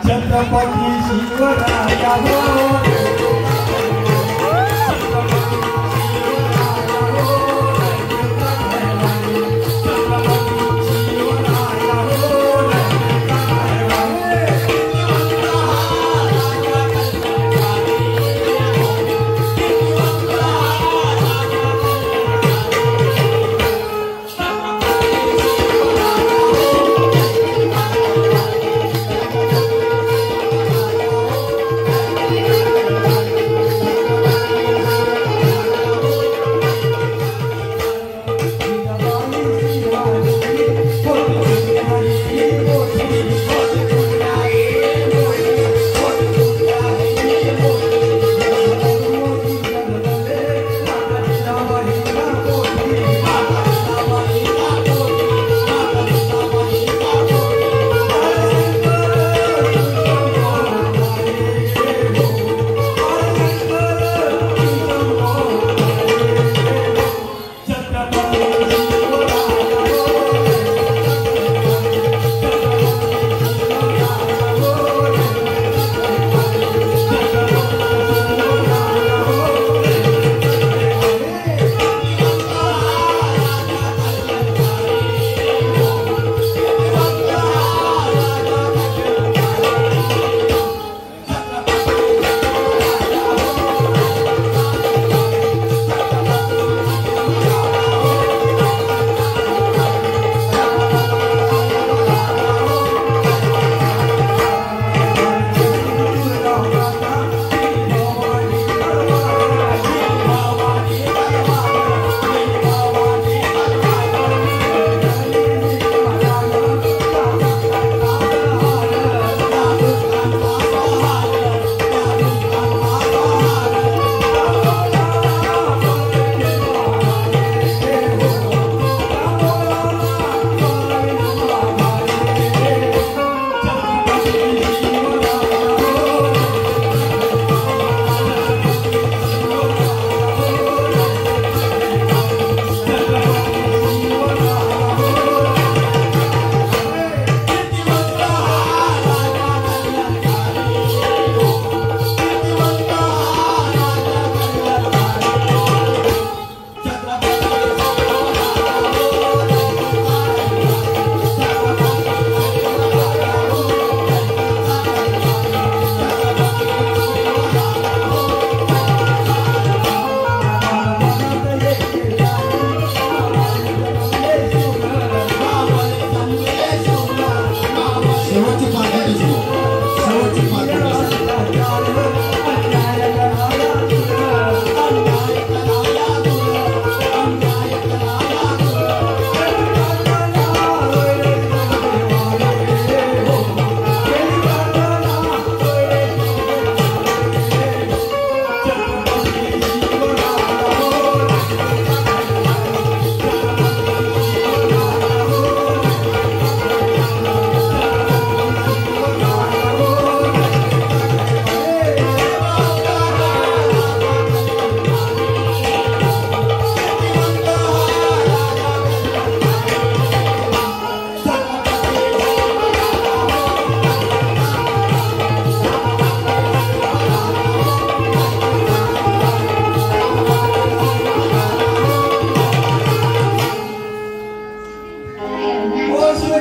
छत्रपती शिवराया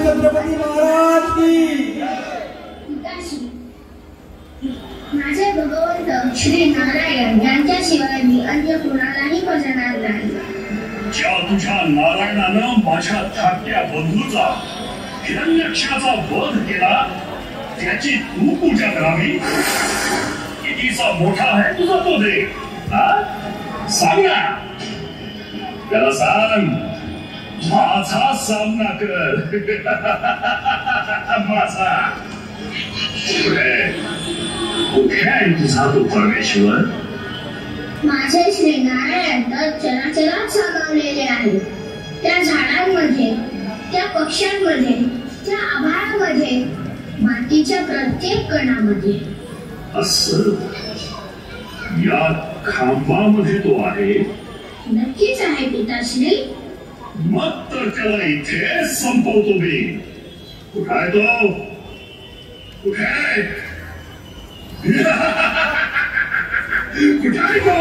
छत्रपती महाराज की माझे भगवंत श्री नारायण यांच्याशिवाय मी अन्य कुणालाही भजणार नाही. ज्या तुझ्या नारायणानं माझ्या धाकट्या बंधूचा हिरण्यक्षाचा वध केला त्याची तू पूजा करावी. कितीचा मोठा आहे तुझा तो देव, सांग ना. त्याला सांग माझा सामना कर. माझा कुठे आहे तुझा तो परमेश्वर? माझे श्री नारायण तर चराचरात सामावलेले आहे. त्या झाडांमध्ये, त्या पक्ष्यांमध्ये, त्या आभाळामध्ये, मातीच्या प्रत्येक कणामध्ये. असं या खांबामध्ये तो आहे? नक्कीच आहे पिताश्री. मग तर त्याला इथे संपवतो मी. कुठे आहे तो? कुठे आहे? कुठे आहे तो?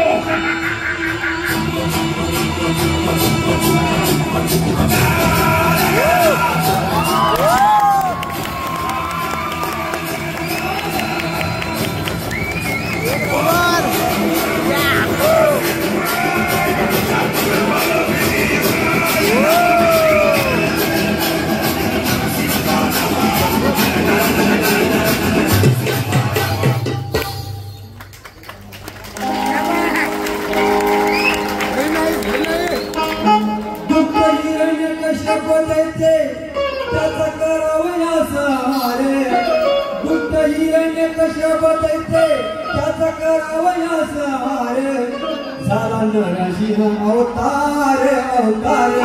त्याचा करावयास हारे गुप्त हिरण्य कशा बदलते त्याचा करावयास हारे झाला नरसिंह अवतार अवतार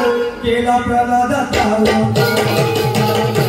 केला प्रल्हादाचा अवतार